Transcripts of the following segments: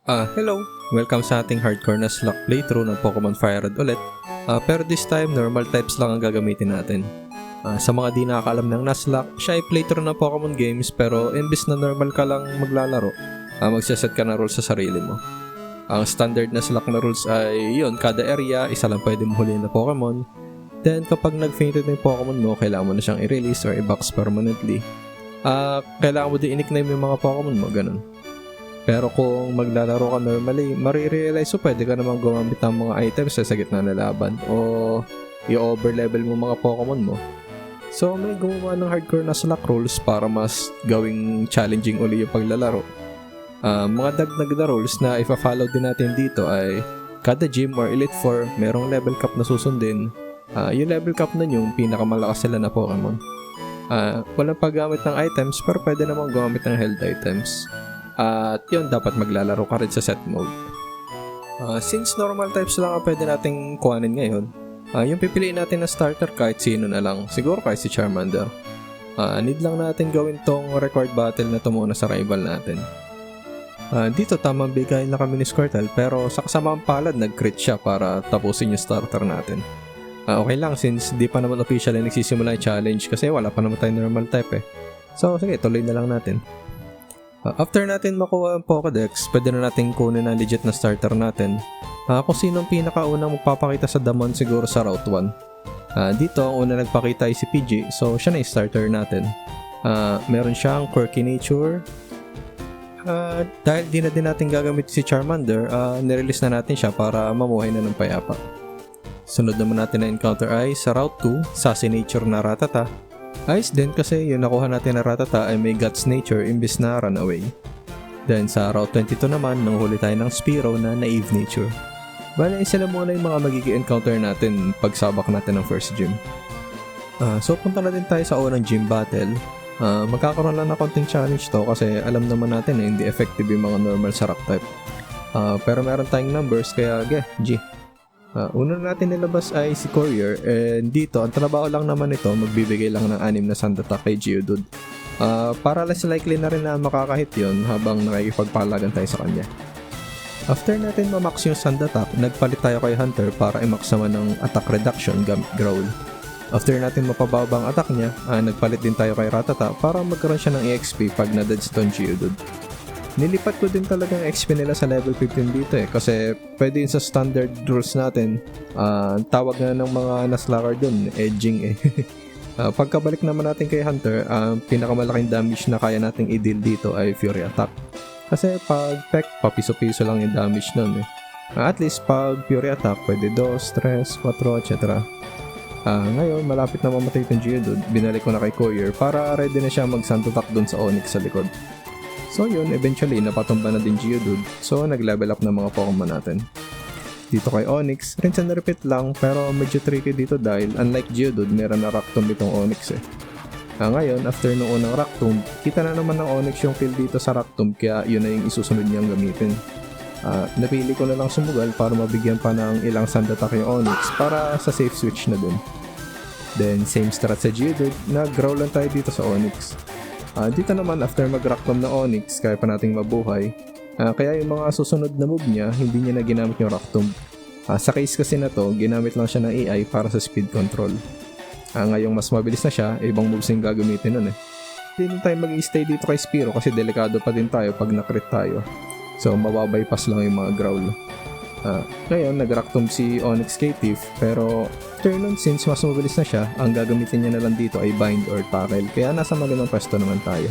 Hello! Welcome sa ating hardcore na slot playthrough ng Pokemon Fire Red ulit. Pero this time, normal types lang ang gagamitin natin. Sa mga di nakakaalam ng Nuzlocke, siya ay playthrough ng Pokemon games pero imbis na normal ka lang maglalaro, magsaset ka na rules sa sarili mo. Ang standard na Nuzlocke na rules ay yun, kada area, isa lang pwede mahuliin na Pokemon. Then kapag nag-fainted na yung Pokemon mo, kailangan mo na siyang i-release or i-box permanently. Kailangan mo din i-nickname yung mga Pokemon mo, ganun. Pero kung maglalaro ka normally, marirealize mo pwede ka namang gumamit ng mga items sa gitna ng laban o i-overlevel mo mga Pokemon mo. So may gumawa ng hardcore na Nuzlocke rules para mas gawing challenging uli yung paglalaro. Mga dagdag na rules na ipa-follow din natin dito ay kada gym or Elite 4 merong level cap na susundin. Yung level cap na yung pinakamalakas sila na Pokemon. Walang paggamit ng items pero pwede namang gumamit ng health items. At yun, dapat maglalaro ka rin sa set mode. Since normal types lang ang pwede nating kuhanin ngayon, yung pipiliin natin na starter kahit sino na lang, siguro kahit si Charmander. Need lang natin gawin tong record battle na tumuna sa rival natin. Dito tamang bigay na kami ni Squirtle pero sa kasamang palad nag-crit siya para tapusin yung starter natin. Okay lang since di pa naman officially nagsisimula yung challenge kasi wala pa naman tayong normal type eh. So sige, tuloy na lang natin. After natin makuha ang Pokédex, pwede na natin kunin ang legit na starter natin. Kung sino ang pinakaunang magpapakita sa Damon siguro sa Route 1. Dito, ang una nagpakita ay si PG, so siya na yung starter natin. Meron siyang quirky nature. Dahil di na din natin gagamit si Charmander, nirelease na natin siya para mamuhay na ng payapa. Sunod naman natin na encounter ay sa Route 2, sassy nature na Rattata. Ayos din kasi yung nakuha natin na Rattata ay may guts nature imbis na runaway. Then sa Route 22 naman, nanghuli tayo ng Spearow na naive nature. Bale, sila muna yung mga magiging encounter natin pagsabak natin ng first gym. So punta na din tayo sa unang gym battle. Magkakaroon lang na konting challenge to kasi alam naman natin na hindi effective yung mga normal sa rock type. Pero meron tayong numbers kaya G. Una natin nilabas ay si Courier and dito ang trabaho lang naman ito magbibigay lang ng 6 na Sandata kay Geodude. Para less likely na rin na makakahit yun habang nakikipagpalagan tayo sa kanya. After natin mamax yung Sandata, nagpalit tayo kay Hunter para i-max naman ng attack reduction gamit Growl. After natin mapababa ang attack niya, nagpalit din tayo kay Rattata para magkaroon siya ng EXP pag na-deadstone Geodude. Nilipat ko din talaga ang XP nila sa level 15 dito kasi pwede yun sa standard rules natin. Tawag na ng mga Nuzlocke dun, edging eh. Pagkabalik naman natin kay Hunter, pinakamalaking damage na kaya nating i-deal dito ay Fury Attack. Kasi pag Peck, papiso-piso lang yung damage nun eh. At least pag Fury Attack, pwede 2, 3, 4, etc. Ngayon, malapit na mamatay itong Geodude, binalik ko na kay Courier para ready na siya mag-Sandotak dun sa Onix sa likod. So yun, eventually napatumba na din Geodude, so nag-level up na mga Pokemon natin. Dito kay Onix, rinse and repeat lang pero medyo tricky dito dahil unlike Geodude, meron na Rock Tomb itong Onix eh. Ngayon, after nung unang Rock Tomb, kita na naman ng Onix yung field dito sa Rock Tomb kaya yun na yung isusunod niyang gamitin. Napili ko na lang sumugal para mabigyan pa ng ilang Sandatak yung Onix para sa safe switch na dun. Then same strat sa Geodude, nag-growl lang tayo dito sa Onix. Dito naman after mag-rock tomb ng Onix, kaya pa nating mabuhay. Kaya yung mga susunod na move niya, hindi niya na ginamit yung rock tomb. Sa case kasi na to, ginamit lang siya ng AI para sa speed control. Ngayong mas mabilis na siya, ibang moves yung gagamitin nun eh. Hindi tayo mag-i-stay dito kay Spearow kasi delikado pa din tayo pag na-crit tayo. So mababypass lang yung mga growl. Ngayon, nag-rock tomb si Onix kay Tiff, pero after nun, since mas mabilis na siya, ang gagamitin niya na lang dito ay bind or tackle, kaya nasa magandang pwesto naman tayo.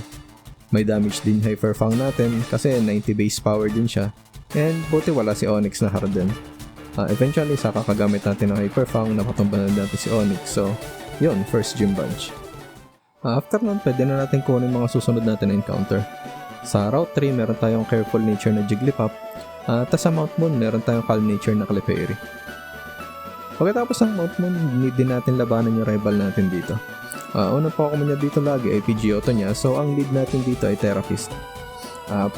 May damage din Hyper Fang natin kasi 90 base power din siya, and buti wala si Onix na harden. Eventually, sa kakagamit natin ng Hyper Fang, napatumba na natin si Onix, so yun, first gym bunch. After nun, pwede na natin kunin mga susunod natin na encounter. Sa Route 3, meron tayong Careful Nature na Jigglypuff, tapos sa Mount Moon, meron tayong Calm Nature na Clefairy. Pagkatapos ng Mount Moon, need din natin labanan yung rival natin dito. Unang Pokemon niya dito lagi ay Pidgeotto niya, so ang lead natin dito ay Terrapist.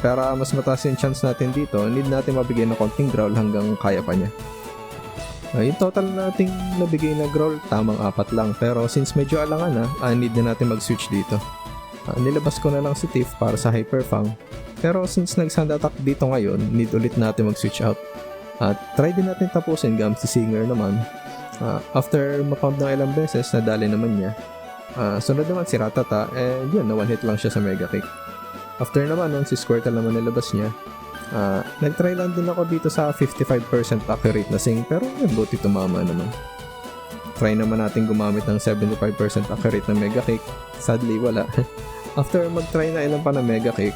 Para mas mataas yung chance natin dito, need natin mabigay ng konting growl hanggang kaya pa niya. Yung total nating nabigay na growl, tamang 4 lang, pero since medyo alangan na, need na natin mag-switch dito. Nilabas ko na lang si Tiff para sa Hyper Fang. Pero since nag-sand attack dito ngayon, need ulit natin mag-switch out. At try din natin tapusin gamit si Singer naman. After ma-pound ng ilang beses, nadali naman niya. Sunod naman si Ratata, and yun, na one hit lang siya sa Mega Kick. After naman nun, si Squirtle naman nilabas niya. Nag-try lang din ako dito sa 55% accurate na Sing, pero yun, buti tumama naman. Try naman natin gumamit ng 75% accurate na Mega Kick. Sadly, wala. After mag-try na ilang pa na Mega Kick,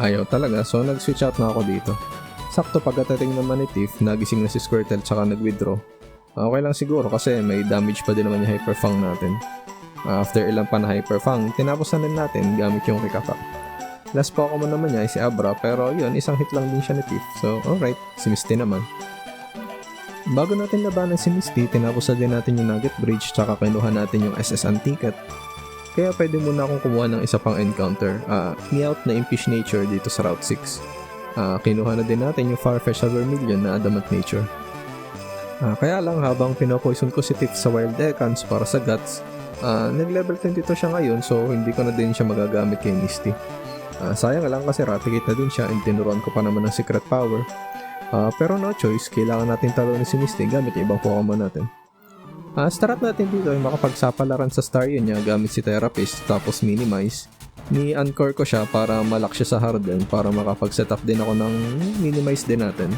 ayaw talaga, so nag-switch out na ako dito. Sakto pagkatating naman ni Tiff, nagising na si Squirtle tsaka nag-withdraw. Okay lang siguro kasi may damage pa din naman yung Hyper Fang natin. After ilang pa na Hyper Fang, tinapos na rin natin gamit yung Kick Attack. Last Pokemon naman niya ay si Abra, pero yun, isang hit lang din siya ni Tiff. So alright, si Misty naman. Bago natin labanan si Misty, tinapos na din natin yung Nugget Bridge tsaka kinuha natin yung SSN ticket. Kaya pwede muna akong kumuha ng isa pang encounter, Meowth na Impish Nature dito sa Route 6. Kinuha na din natin yung Farfetch'd Vermilion na Adamant Nature. Kaya lang habang pinopoison ko si Tiff sa Wild Ekans para sa Guts, nag-level 22 siya ngayon so hindi ko na din siya magagamit kay Misty. Sayang lang kasi Raticate na din siya and tinuruan ko pa naman ng Secret Power. Pero no choice, kailangan natin talunin si Misty gamit yung ibang Pokemon natin. Start natin dito ay makapagsapalaran sa Staryu niya gamit si Therapist tapos Minimize. Ni-anchor ko siya para malak siya sa Harden para makapag-setup din ako ng Minimize din natin.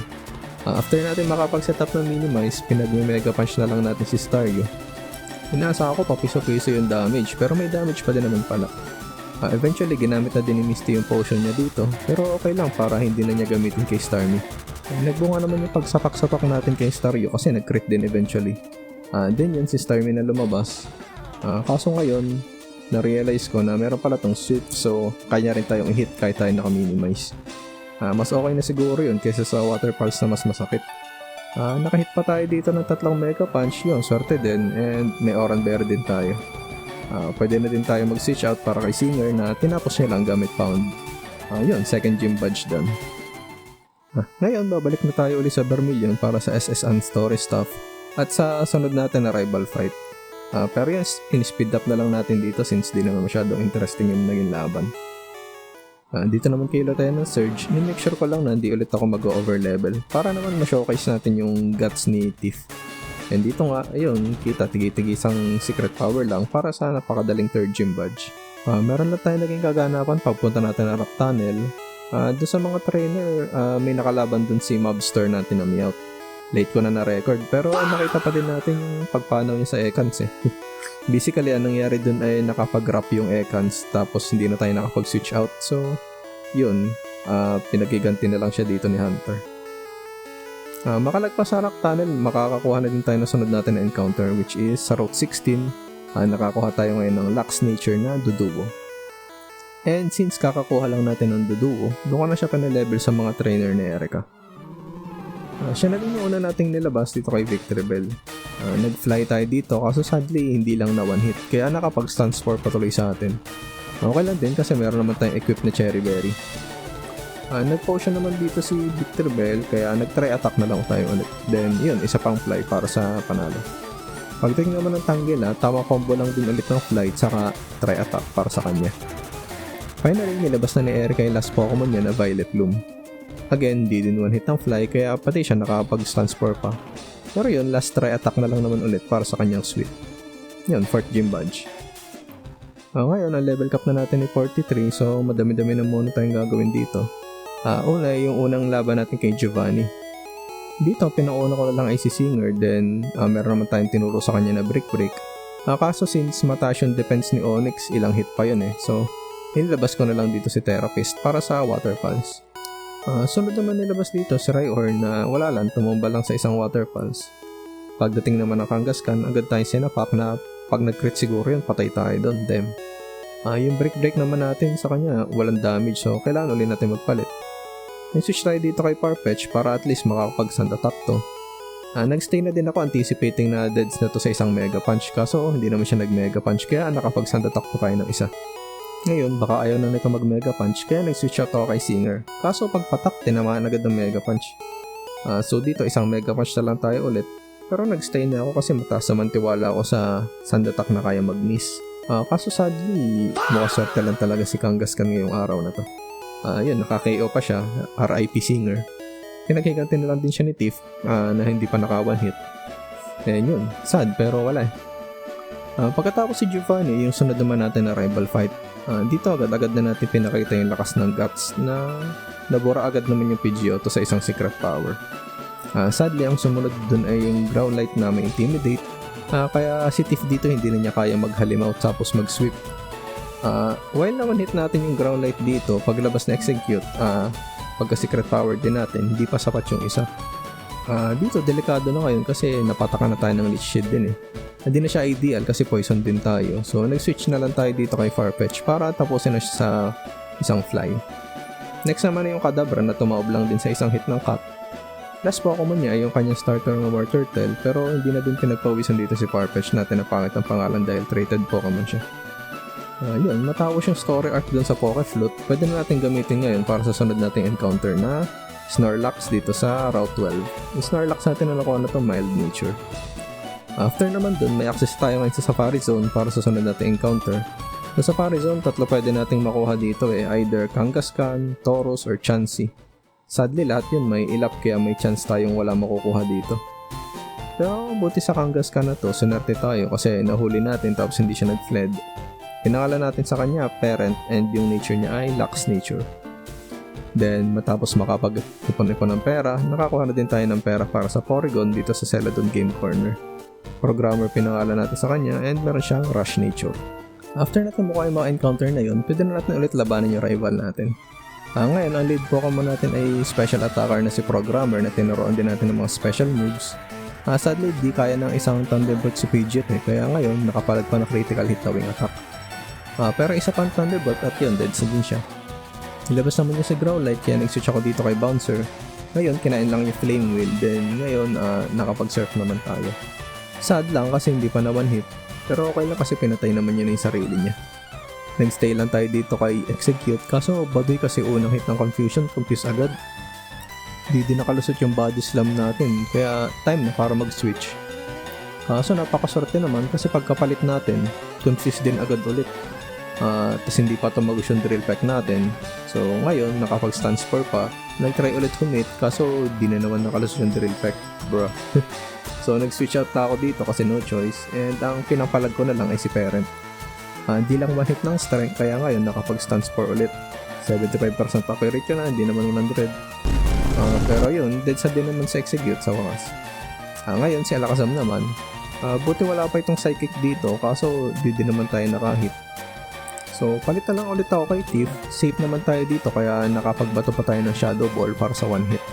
After natin makapag-setup ng Minimize, pinag-mega punch na lang natin si Staryu. Inaasa ako papiso-piso yung damage pero may damage pa din naman pala. Eventually ginamit na din ni Misty yung potion niya dito pero okay lang para hindi na niya gamitin kay Starmie. Nagbunga naman yung pagsapak-sapak natin kay Staryu kasi nag-crit din eventually. Then yun si Starmie na lumabas. Kaso ngayon, na-realize ko na meron pala tong Swift so kanya rin tayong hit kahit tayo naka-minimize. Mas okay na siguro yun kaysa sa Water Pulse na mas masakit. Nakahit pa tayo dito ng 3 Mega Punch, yun, swerte din and may Oran Berry din tayo. Pwede na din tayo mag-switch out para kay Singer na tinapos niya lang gamit Pound. Yun, second gym badge done. Ngayon, babalik na tayo ulit sa Vermilion para sa SSN story stuff at sa sunod natin na rival fight. Pero yes, in-speed up na lang natin dito since di naman masyadong interesting yung naging laban. Dito naman kilo tayo ng Surge, ni-make sure ko lang na hindi ulit ako mag-over level para naman ma-showcase natin yung guts ni Tiff. And dito nga, ayun, kita tigi-tigi isang secret power lang para sa napakadaling third gym badge. Meron lang tayo naging kaganapan pagpunta natin na Rock Tunnel. Doon sa mga trainer, may nakalaban dun si Mobster natin na Meowth. Late ko na na-record pero nakita pa din natin yung pagpanaw niya sa Ekans eh. Basically, ang nangyari dun ay nakapag-wrap yung Ekans tapos hindi na tayo nakapag-switch out. So, yun, pinagiganti na lang siya dito ni Hunter. Makalagpas sa Rock Tunnel, makakakuha na din tayo na sunod natin na encounter which is sa Route 16. Nakakuha tayo ngayon ng Lux Nature na Doduo. And since kakakuha lang natin ng Doduo, doon ko na siya pa-level sa mga trainer ni Erika. Siya na din yung una nating nilabas dito kay Victreebel. Nag-fly tayo dito kaso sadly hindi lang na one hit kaya nakapag-stun spore patuloy sa atin. Okay lang din kasi meron naman tayong equip na Cherry Berry. Nag-potion naman dito si Victreebel kaya nag-try attack na lang tayo ulit. Then yun, isa pang fly para sa panalo. Pagdating naman ng Tangela, tama combo lang din ulit ng flight saka try attack para sa kanya. Finally, nilabas na ni Erika yung last Pokemon niya na Violet Bloom. Again, di din one hit ng fly kaya pati siya nakapag-stun spore pa. Pero yun, last try attack na lang naman ulit para sa kanyang sweep. Yun, 4th gym badge. Ngayon, ang level cap na natin ni 43 so madami-dami na muna tayong gagawin dito. Una, yung unang laban natin kay Giovanni. Dito, pinauna ko na lang ay si Singer then meron naman tayong tinuro sa kanya na Brick Break. Kaso since mataas yung defense ni Onyx, ilang hit pa yun eh. So, nilabas ko na lang dito si Therapist para sa Water Pulse. Sunod naman nilabas dito si Rhyhorn na wala lang, tumumba lang sa isang Water Pulse. Pagdating naman ng Kangaskhan, agad tayong sinapak na pag nag-crit siguro yun, patay tayo doon, dem. Yung Brick Break naman natin sa kanya, walang damage so kailangan ulit natin magpalit. Nag-switch tayo dito kay Farfetch'd para at least makakapag-sand attack to. Nag-stay na din ako anticipating na deads na to sa isang Mega Punch kaso hindi naman siya nag-Mega Punch kaya nakapag-sand attack pa tayo ng isa. Ngayon, baka ayaw na nito mag-Mega Punch kaya nag-switch out ako kay Singer. Kaso pagpatak, tinamaan agad ng Mega Punch. So dito, isang Mega Punch na lang tayo ulit. Pero nag-stay na ako kasi mataas naman tiwala ako sa sand attack na kaya mag-miss. Kaso sadly, mukhang swerte lang talaga si Kangaskhan ngayong araw na to. Yun, naka-KO pa siya, RIP Singer. Pinaghiganti na lang din siya ni Tiff na hindi pa naka one hit. And yun, sad pero wala eh. Pagkatapos si Giovanni, yung sunod naman natin na rival fight. Dito agad-agad na natin pinakita yung lakas ng guts na nabura agad naman yung Pidgeotto sa isang secret power. Sadly, ang sumunod dun ay yung ground light na may intimidate. Kaya si Tiff dito hindi na niya kaya maghalimaw tapos mag-sweep. While naman hit natin yung ground light dito, paglabas na execute, pagka secret power din natin, hindi pa sapat yung isa. Dito delikado na ngayon kasi napatakan na tayo ng leech shield din eh. Hindi na siya ideal kasi poison din tayo. So nag-switch na lang tayo dito kay Farfetch para tapusin na siya sa isang fly. Next naman na yung Kadabra na tumaob lang din sa isang hit ng cut. Last Pokemon niya ay yung kanyang starter ng War Turtle pero hindi na din pinagpawisan dito si Farfetch natin na pangit ang pangalan dahil traded Pokemon siya. Yun, matapos yung story arc dun sa Pokeflute, pwede na natin gamitin ngayon para sa sunod nating encounter na Snorlax dito sa Route 12. Yung Snorlax natin na nakuha na to mild nature. After naman dun, may access tayo ngayon sa Safari Zone para sa sunod nating encounter. Sa Safari Zone, tatlo pwede nating makuha dito either Kangaskhan, Tauros, or Chansey. Sadly, lahat yun may ilap kaya may chance tayong wala makukuha dito. Pero buti sa Kangaskhan na to, sunerte tayo kasi nahuli natin tapos hindi siya nag-fled. Pinangalan natin sa kanya Parent and yung nature niya ay Lux Nature. Then matapos makapag-ipon-ipon ng pera, nakakuha na din tayo ng pera para sa Porygon dito sa Celadon Game Corner. Programmer pinangalan natin sa kanya and meron siyang Rush Nature. After natin mukha yung mga encounter na yun, pwede na natin ulit labanan yung rival natin. Ngayon, ang lead Pokemon natin ay special attacker na si Programmer na tinuruan din natin ng mga special moves. Sadly, di kaya ng isang Thunderbolt si Pidgeot kaya ngayon nakapalag pa na critical hit na wing attack. Pero isa pang Thunderbolt at yun, dead din siya. Ilabas naman niya si Growlithe kaya nag-switch ako dito kay Bouncer. Ngayon, kinain lang yung Flame Wheel, then ngayon, nakapag-surf naman tayo. Sad lang kasi hindi pa na one hit, pero okay lang kasi pinatay naman niya na yung sarili niya. Nag-stay lang tayo dito kay Execute, kaso baduy kasi unang hit ng Confusion, confuse agad. Di din nakalusot yung Body Slam natin, kaya time na para mag-switch. Kaso napakaswerte naman kasi pagkapalit natin, confuse din agad ulit. Tapos hindi pa tumagos yung drill peck natin. So ngayon, nakapag-stun spore pa, nag-try ulit humit kaso di na naman nakalusot yung drill peck, bro. So nag-switch out na ako dito kasi no choice and ang pinapalag ko na lang ay si Parent. Hindi lang one hit ng strength kaya ngayon nakapag-stun spore ulit. 75% accurate yun hindi naman 100. Pero yun, dead sa din naman sa execute sa wakas. Ngayon si Alakazam naman, buti wala pa itong psychic dito kaso di din naman tayo nakahit. So palit na lang ulit ako kay Tiff, safe naman tayo dito kaya nakapagbato pa tayo ng Shadow Ball para sa one hit.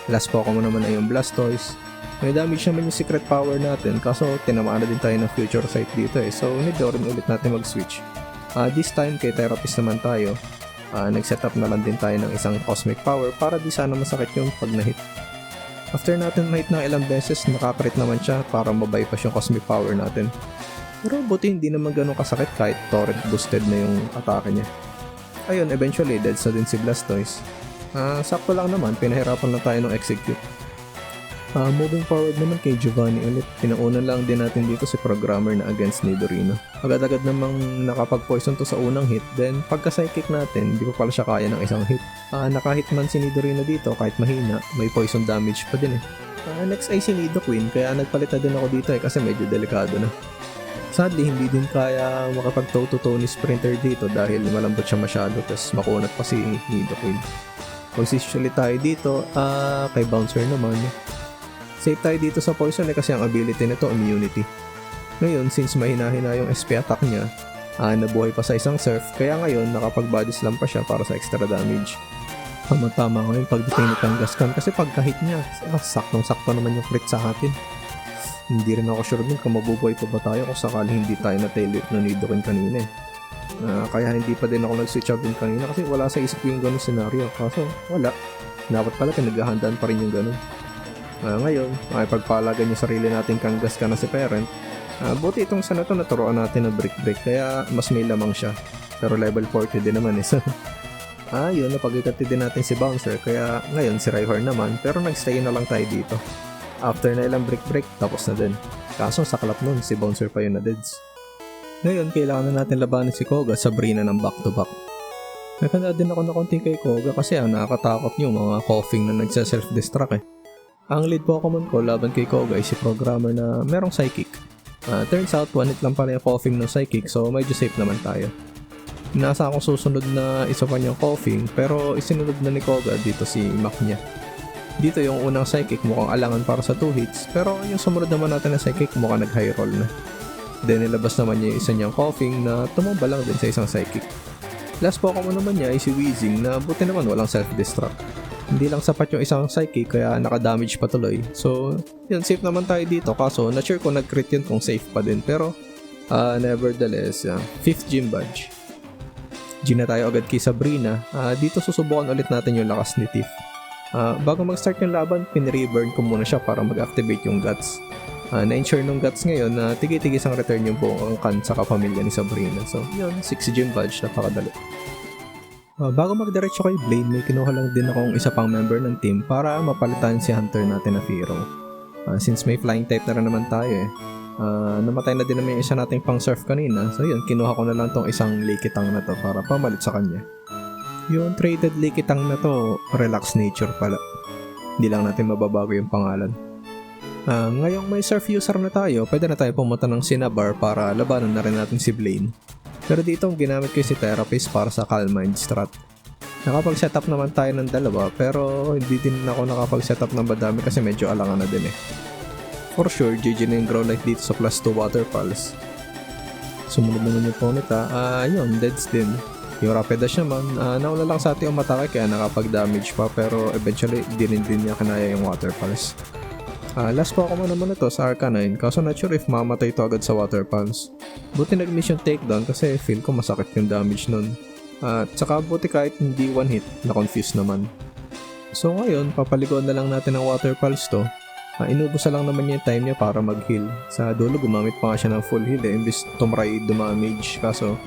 Last Pokemon naman ay yung Blastoise. May damage naman yung secret power natin kaso tinamaan na din tayo ng Future Sight dito so need rin ulit natin mag-switch. This time kay Therapist naman tayo, nag-setup na lang din tayo ng isang Cosmic Power para di sana masakit yung pag na-hit. After natin ma-hit ng ilang beses, nakakrit naman siya para mabypass yung Cosmic Power natin. Pero buti hindi naman ganun kasakit kahit torrent boosted na yung atake niya. Ayun, eventually dead sa din si Blastoise. Sakto lang naman, pinahirapan na tayo ng execute. Moving forward naman kay Giovanni ulit, pinaunan lang din natin dito si Programmer na against Nidorino. Agad-agad namang nakapag-poison to sa unang hit, then pagka-psychic natin, di pa pala siya kaya ng isang hit. Nakahit man si Nidorino dito kahit mahina, may poison damage pa din Next ay si Nidoqueen, kaya nagpalit na din ako dito kasi medyo delikado na. Sadly, hindi din kaya makapag-toe-to-toe ni Sprinter dito dahil malambot siya masyado, tapos makunat pa si Nidoqueen. Mag-switch ulit tayo dito, kay Bouncer naman. Save tayo dito sa poison kasi ang ability nito immunity. Ngayon, since mahina-hina yung SP attack niya, nabuhay pa sa isang surf, kaya ngayon nakapag-body slam pa siya para sa extra damage. Tama ngayon pagdating ni Kangaskhan kasi pagka-hit niya, saktong-sakto naman yung crit sa atin. Hindi rin ako sure din kung mabubuhay pa ba tayo kung sakali hindi tayo na-tail-whip na Nidoqueen kanina kaya hindi pa din ako nag-switch out din kanina kasi wala sa isip ko yung ganun scenario. Kaso wala. Dapat pala pinaghahandaan pa rin yung ganun. Ngayon, makipagpalagan yung sarili nating Kangaskhan na si Parent. Buti itong sana to naturoan natin na break kaya mas may lamang siya. Pero level 40 din naman yun, napagkikati din natin si Bouncer kaya ngayon si Rhyhorn naman pero nagstay na lang tayo dito. After na ilang break, tapos na din. Kaso saklap nun, si Bouncer pa yun na deads. Ngayon, kailangan na natin labanan si Koga sa Sabrina ng back-to-back. Nakanda din ako na konti kay Koga kasi nakakatakot yung mga coughing na nagsa-self-destruct eh. Ang lead Pokemon ko laban kay Koga ay si programmer na merong Psychic. Turns out, 1 hit lang pala yung coughing ng Psychic, so medyo safe naman tayo. Inasa akong susunod na isa pa niyang coughing, pero isinunod na ni Koga dito si Mac niya. Dito yung unang Psychic mukhang alangan para sa 2 hits, pero yung sumunod naman natin na Psychic mukhang nag-high roll na. Then nilabas naman niya yung isa niyang coughing na tumamba lang din sa isang Psychic. Last Pokemon naman niya ay si Weezing na buti naman walang self-destruct. Hindi lang sapat yung isang Psychic kaya naka-damage pa tuloy. So, yun, safe naman tayo dito. Kaso, na-sure ko nag-crit yun kung safe pa din. Pero, nevertheless, 5th gym badge. Gym na tayo agad kay Sabrina. Dito susubukan ulit natin yung lakas ni Tiff. Bago mag-start yung laban, pinreburn ko muna siya para mag-activate yung guts. Na-ensure nung guts ngayon na tigi-tigis ang return yung buong angkan sa kapamilya ni Sabrina. So, yun, 6 gym badge, napakadali. Bago magdiretso kay Blaine, may kinuha lang din akong isa pang member ng team para mapalitan si Hunter natin na Firo. Since may flying type na rin naman tayo namatay na din naman yung isa nating pang surf kanina, so yun, kinuha ko na lang tong isang Lickitung na to para pamalit sa kanya. Yung traded Lickitung na to, Relax Nature pala. Hindi lang natin mababago yung pangalan. Ngayong may surf user na tayo, pwede na tayo pumunta ng Cinnabar para labanan na rin natin si Blaine. Pero dito ginamit ko si Therapist para sa Calm Mind strat. Nakapag-setup naman tayo ng dalawa pero hindi din ako nakapag-setup ng madami kasi medyo alangan na din eh. For sure, GG na yung Growlithe dito sa +2 Waterfalls. Sumunod naman yung Ponyta, yun, Deads din. Yung Rapid Dash naman, nauna lang sa atin yung matake kaya nakapag-damage pa pero eventually di rin niya kanaya yung Waterfalls. Last Pokemon naman ito sa Arcanine, kaso not sure if mamatay ito agad sa Waterfalls. Buti nag-mission takedown kasi feel ko masakit yung damage nun. Tsaka buti kahit hindi one hit, na-confuse naman. So ngayon, papaligoan na lang natin ang Waterfalls to. Inubos na lang naman yung time niya para mag-heal. Sa dulo gumamit pa nga siya ng full heal imbis tumry dumamage, kaso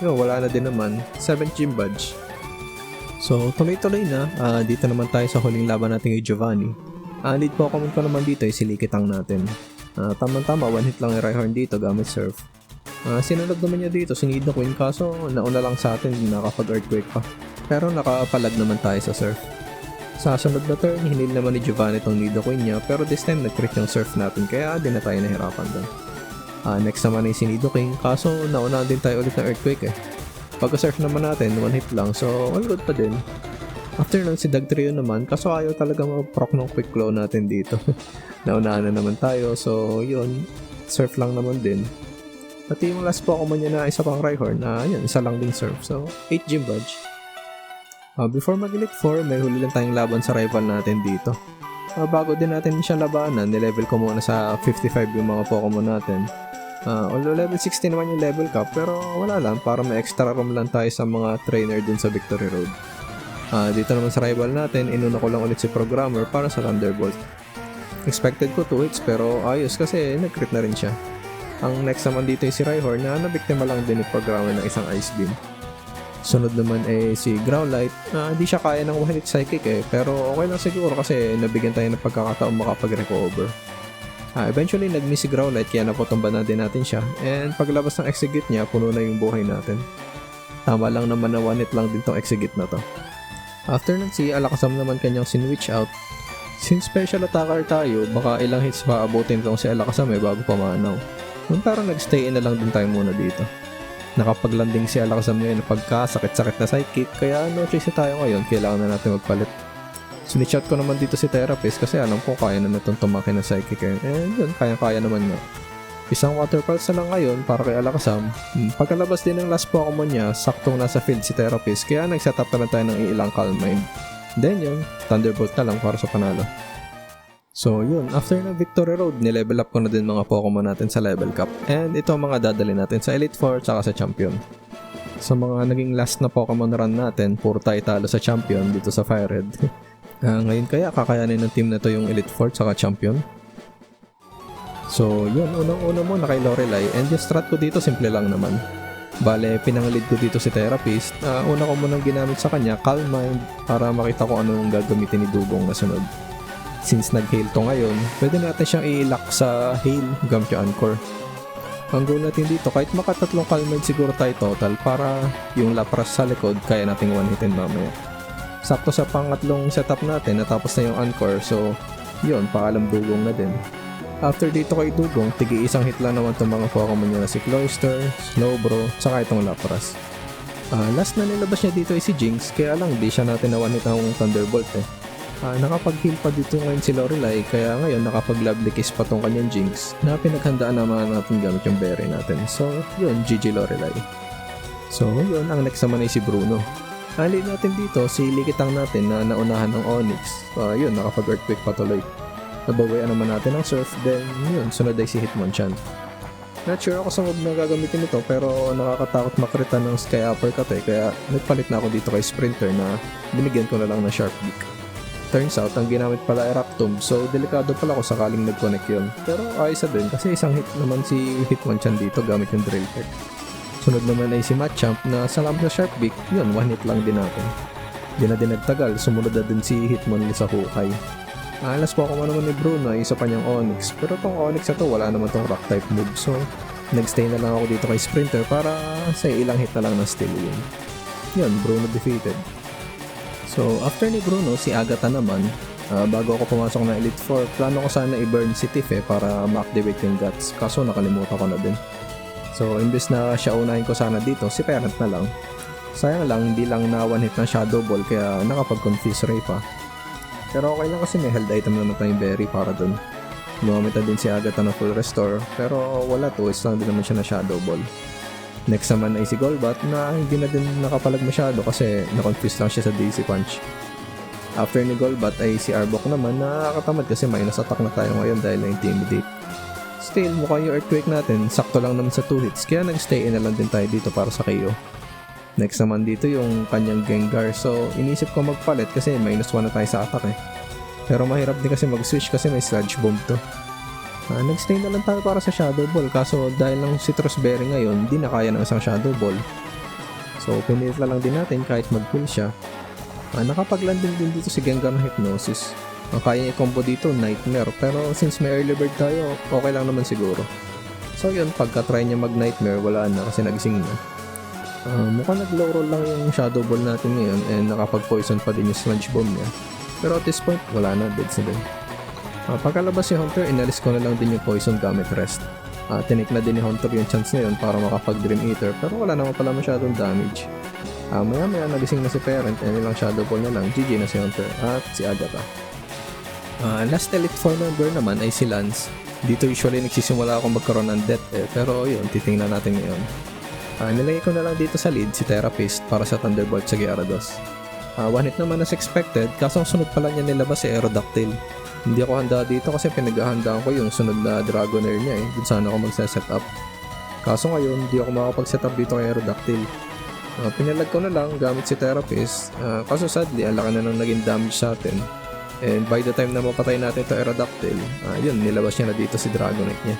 wala na din naman. 7th gym badge. So tuloy-tuloy na, dito naman tayo sa huling laban natin kay Giovanni. Lead Pokemon ko naman dito ay si Lickitung natin. Tama-tama, one hit lang yung Rhyhorn dito gamit Surf. Sinunod naman niya dito si Nidoqueen kaso nauna lang sa atin nakapag-earthquake pa. Pero nakapalag naman tayo sa Surf. Sa sunod na turn, hinil naman ni Giovanni itong Nidoqueen niya pero this time nag-crit yung Surf natin kaya di na tayo nahirapan doon. Next naman ay si Nidoqueen kaso nauna din tayo ulit ng earthquake eh. Pagka-surf naman natin, one hit lang so all good pa din. After nun si Dugtrio naman, kaso ayaw talaga mag-proc ng quick claw natin dito. Naunahan na naman tayo, so yun, surf lang naman din. Pati yung last Pokemon niya na isa pang Rhyhorn, yun, isa lang din surf. So, 8 gym badge. Before mag-Elite 4, may huli lang tayong laban sa rival natin dito. Bago din natin siya labanan, nilevel ko muna sa 55 yung mga Pokemon natin. Although level 60 naman yung level cap, pero wala lang, para may extra room lang tayo sa mga trainer dun sa Victory Road. Dito naman sa rival natin, inuna ko lang ulit si Programmer para sa Thunderbolt. Expected ko 2 hits pero ayos kasi nag-crit na rin siya. Ang next naman dito ay si Rhyhorn na nabiktima lang din ni Programmer ng isang Ice Beam. Sunod naman ay si Growlithe. Di siya kaya ng one hit Psychic pero okay lang siguro kasi nabigyan tayo ng pagkakataong makapag-recover. Eventually nag-miss si Growlithe kaya naputumba na din natin siya and paglabas ng Execute niya puno na yung buhay natin. Tama lang naman na one hit lang din tong Execute na to. After nun si Alakazam naman kanyang sinwitch out. Since special attacker tayo, baka ilang hits pa abutin tong si Alakazam bago pamanaw. Parang nagstay in na lang din tayo muna dito. Nakapaglanding si Alakazam ngayon na pagkasakit-sakit na Psychic, kaya no choice tayo ngayon, kailangan na natin magpalit. Sinitchat ko naman dito si Therapist kasi alam ko kaya na natong tumakin ng Psychic and yun, kaya-kaya naman nga. Isang Waterfalls na lang ngayon para kay Alakazam. Pagkalabas din ng last Pokemon niya, saktong nasa field si Therapist kaya nag-setup na lang tayo ng ilang Calm Mind. Then yun, Thunderbolt na lang para sa panalo. So yun, after ng Victory Road, nilevel up ko na din mga Pokemon natin sa level cap. And ito ang mga dadali natin sa Elite 4 tsaka sa Champion. Sa mga naging last na Pokemon run natin, puro tayo talo sa Champion dito sa Fire Red. Ngayon kaya kakayanin ng team na to yung Elite 4 tsaka Champion. So yun, unang-una muna kay Lorelei and yung strat ko dito simple lang naman. Bale, pinanglid ko dito si Therapist. Una ko munang ginamit sa kanya, Calm Mind, para makita ko anong gagamitin ni Dugong na sunod. Since nag-hail to ngayon, pwede natin siyang i-lock sa hail gamit yung Anchor. Ang goal natin dito, kahit makatatlong Calmade siguro tayo total para yung Lapras sa likod kaya nating one-hitin mamaya. Sakto sa pangatlong setup natin, natapos na yung Anchor, so yun, paalam dugong na din. After dito kay dugong, tigi isang hit lang naman itong mga Pokemon niya na si Cloyster, Slowbro, saka itong Lapras. Last na nilabas niya dito ay si Jynx, kaya lang di siya natin na-one-hit ang Thunderbolt eh. Nakapag-heal pa dito ngayon si Lorelei, kaya ngayon nakapag-lovely kiss pa tong kanyang Jynx na pinaghandaan naman natin gamit yung berry natin. So yun, GG Lorelei. So yun, ang next naman ay si Bruno. Alin natin dito, si Likitang natin na naunahan ng Onix. Yun, nakapag-earthquake patuloy. Nabawayan naman natin ang Surf, then yun, sunod ay si Hitmonchan. Not sure ako sa move na gagamitin ito, pero nakakatakot makrita ng Sky Uppercut eh, kaya nagpalit na ako dito kay Sprinter na binigyan ko na lang ng Sharp Beak. Turns out, ang ginamit pala ay Raptum, so delikado pala kung sakaling nag-connect yun. Pero ayos na din, kasi isang hit naman si Hitmonchan dito gamit yung Drill Peck. Sunod naman ay si Machamp na salamat sa Sharp Beak, yun, one hit lang din natin. Di na din nagtagal, sumunod na din si Hitmon sa Hukay. Alas po ako naman ni Bruno ay isa pa niyang Onix, pero tong Onix na to wala naman tong rock type move, so nagstay na lang ako dito kay Sprinter para sa ilang hit na lang na still yun. Yun, Bruno defeated. So after ni Bruno, si Agatha naman, bago ako pumasok na Elite 4, plano ko sana i-burn si Tiff para ma-activate yung guts, kaso nakalimutan ko na din. So imbes na siya unahin ko sana dito, si Parent na lang. Sayang lang, hindi lang na one hit ng Shadow Ball kaya nakapag-confuse Ray pa. Pero okay lang kasi may held item naman tayong berry para dun. Gumamit na din si Agatha na full restore, pero wala to, lang din naman siya na Shadow Ball. Next naman ay si Golbat na hindi na din nakapalag masyado kasi na-confuse lang siya sa DC Punch. After ni Golbat ay si Arbok naman na nakakatamad kasi minus attack na tayo ngayon dahil na-intimidate. Still, mukhang yung Earthquake natin, sakto lang naman sa 2 hits kaya nag-stay in na lang din tayo dito para sa KO. Next naman dito yung kanyang Gengar, so inisip ko magpalit kasi minus 1 na tayo sa attack eh. Pero mahirap din kasi mag-switch kasi may Sludge Bomb to. Nag-stay na lang tayo para sa Shadow Ball kaso dahil lang Citrus Berry ngayon, di na kaya ng isang Shadow Ball. So pinilit na lang din natin kahit mag-pull siya. Nakapag-landing din dito si Gengar na Hypnosis. Kaya i-combo dito Nightmare, pero since may early bird tayo, okay lang naman siguro. So yun, pagka-try niya mag-Nightmare, wala na kasi nagising na. Mukhang nag-low roll lang yung Shadow Ball natin ngayon and nakapag-poison pa din yung Sludge Bomb niya. Pero at this point, wala na, deads na din. Pagkalabas si Hunter, inalis ko na lang din yung poison gamit rest. Tinake na din ni Hunter yung chance na yun para makapag-Dream Eater pero wala naman pala masyadong damage. Maya nagising na si Parent and ilang Shadow Ball na lang, GG na si Hunter at si Agatha. Last Elite 4 member naman ay si Lance. Dito usually nagsisimula akong magkaroon ng death pero yun, titingnan natin ngayon. Nilagay ko na lang dito sa lead si Therapist para sa Thunderbolt sa Gyarados. One hit naman as expected, kaso ang sunod pala niya nilabas si Aerodactyl. Hindi ako handa dito kasi pinaghahandaan ko yung sunod na Dragonair niya dun sana ako magsa-setup. Kaso ngayon, hindi ako makapag-setup dito kay Aerodactyl. Pinalag ko na lang gamit si Therapist, kaso sadly, ang laki na nang naging damage sa atin. And by the time na mapatay natin ito Aerodactyl, yun, nilabas niya na dito si Dragonite niya.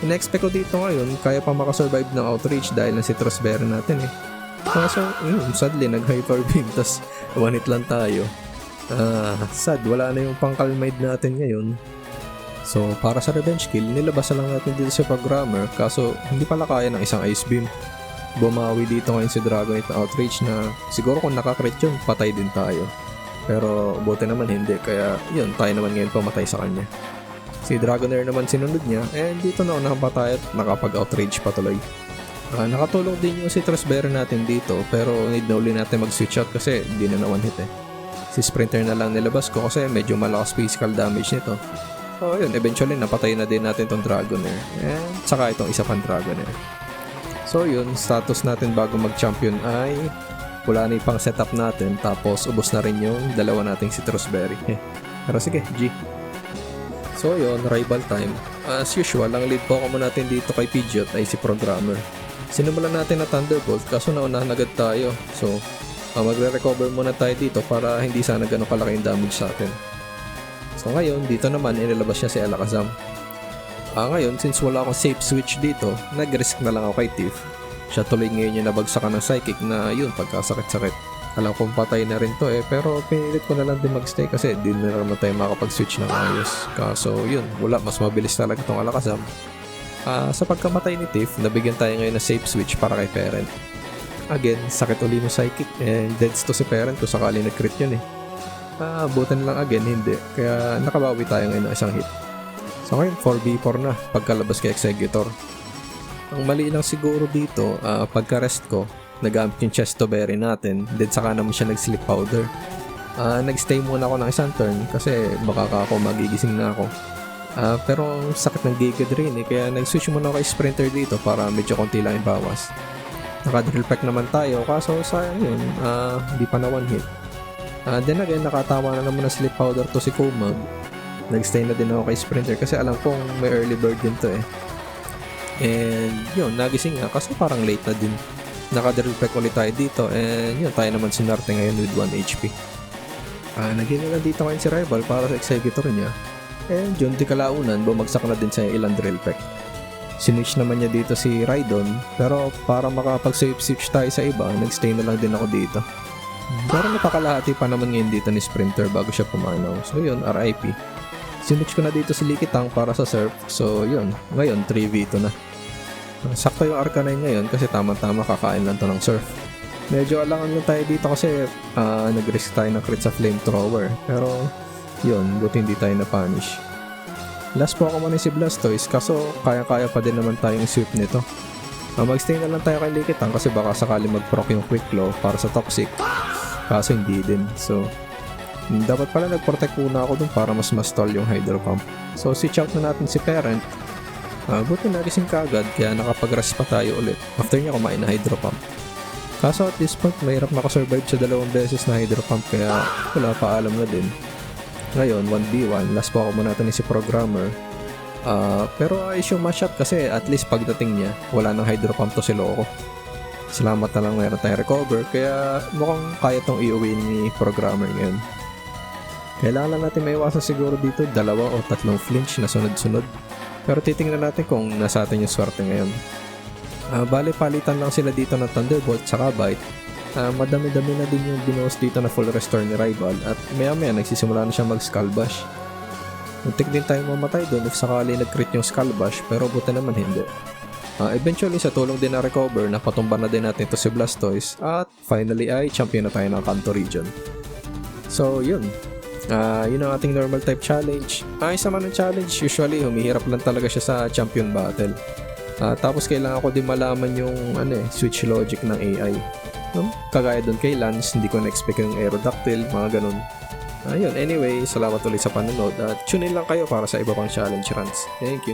In-expect ko dito ngayon, kaya pa makasurvive ng Outrage dahil na Citrus Berry natin Kaso, sadly, nag-Hyper Beam, tas one hit lang tayo. Sad, wala na yung pang-Calmade natin ngayon. So, para sa revenge kill, nilabas na lang natin dito si Programmer, kaso hindi pala kaya ng isang Ice Beam. Bumawi dito ngayon si Dragonite na Outrage na siguro kung nakakrit yun, patay din tayo. Pero buti naman hindi, kaya yun, tayo naman ngayon pamatay sa kanya. Si Dragonair naman sinunod niya, and dito na unang patay at nakapag-outrage patuloy. Nakatulong din yung Citrus Berry natin dito, pero need na uli natin mag-switch out kasi hindi na one hit Si Sprinter na lang nilabas ko kasi medyo malakas physical damage nito. So yun, eventually napatay na din natin tong Dragonair, and saka itong isa pang Dragonair. So yun, status natin bago mag-champion ay wala na pang setup natin, tapos ubos na rin yung dalawa nating Citrus Berry. Pero sige, G. So yun, rival time. As usual, ang lead Pokemon natin dito kay Pidgeot ay si Programmer. Sinubulan natin na Thunderbolt kaso naunahan agad tayo. So, magre-recover muna tayo dito para hindi sana ganun kalaki yung damage sa atin. So ngayon, dito naman inilabas niya si Alakazam. Ngayon, since wala akong safe switch dito, nag-risk na lang ako kay Tiff. Siya tuloy ngayon yung nabagsakan ng Psychic na yun, pagkasakit-sakit. Alam kong patay na rin to pero pinilit ko na lang din magstay kasi di na naman tayo makapag-switch ng ayos. Kaso yun, wala, mas mabilis talaga tong Alakazam. Sa pagkamatay ni Tiff, nabigyan tayo ngayon ng safe switch para kay Parent. Again, sakit uli ng psychic and deads to si Parent kung sakali nag-crit yun eh. Butan lang again, hindi. Kaya nakabawi tayo ngayon ng isang hit. So ngayon, 4v4 na pagkalabas kay Executor. Ang mali lang siguro dito, pagka-rest ko, nagamit yung Chesto Berry natin, then saka naman siya nag-sleep powder. Nag-stay muna ako ng isang turn kasi baka ako magigising na ako. Pero sakit ng Giga Drain eh, kaya nag-switch muna ako kay Sprinter dito para medyo konti lang yung bawas. Naka-drill pack naman tayo, kaso sayang yun, hindi pa na one hit. Then again, nakatama na naman ng sleep powder to si Komag. Nag-stay na din ako kay Sprinter kasi alam kong may early bird din to eh. And yun, nagising nga kasi parang late na din. Naka-drill pack ulit tayo dito and yun, tayo naman sinarte ngayon with 1 HP. Naging na dito ngayon si Rival para sa Executor niya. And yun, di kalaunan, bumagsak na din sa ilang drill pack. Sinwitch naman niya dito si Raidon, pero para makapag-save switch tayo sa iba, nag-stay na lang din ako dito. Pero napakalahati pa naman ngayon dito ni Sprinter bago siya pumanaw. So yun, RIP. Sinwitch ko na dito si Likitang para sa surf. So yun, ngayon 3v2 na. Sakto yung Arcanine ngayon kasi tama-tama kakain lang to ng surf. Medyo alangan lang tayo dito kasi nag-risk tayo ng crit sa flamethrower. Pero yun, buti hindi tayo na-punish. Last Pokemon si Blastoise kaso kaya-kaya pa din naman tayong sweep nito. Mag-stay na lang tayo kay Likitang kasi baka sakali mag-proc yung Quick Claw para sa Toxic. Kaso hindi din. So, dapat pala nag-protect muna ako dun para mas stall yung Hydro Pump. So, switch out na natin si Parent. Buti nagising ka agad kaya nakapag-rest pa tayo ulit after niya kumain na Hydro Pump. Kaso at this point, mahirap nakasurvive sa 2 beses na Hydro Pump kaya wala pa alam na din. Ngayon, 1v1, last Pokemon natin si Programmer. Pero ayos yung matchup kasi at least pagdating niya, wala nang Hydro Pump to si Loco. Salamat na lang meron tayong recover kaya mukhang kaya tong i-uwi ni Programmer ngayon. Kailangan natin maiwasan siguro dito 2 o 3 flinch na sunod-sunod. Pero titingnan natin kung nasa atin yung swerte ngayon. Bale palitan lang sila dito ng Thunderbolt saka Bite. Madami-dami na din yung binuhos dito na full restore ni Rival at maya-maya nagsisimula na siya mag-Skull Bash. Muntik din tayong mamatay doon if sakali nag-crit yung Skull Bash pero buti naman hindi. Eventually sa tulong din na recover napatumba na din natin to si Blastoise at finally ay champion na tayo ng Kanto region. So yun, yun ang ating normal type challenge. Isa man ng challenge, usually humihirap lang talaga siya sa champion battle. Tapos kailangan ko din malaman yung switch logic ng AI. Kagaya doon kay Lance, hindi ko na-expect yung Aerodactyl, mga ganun. Anyway, salamat ulit sa panonood at tune in lang kayo para sa iba pang challenge runs. Thank you.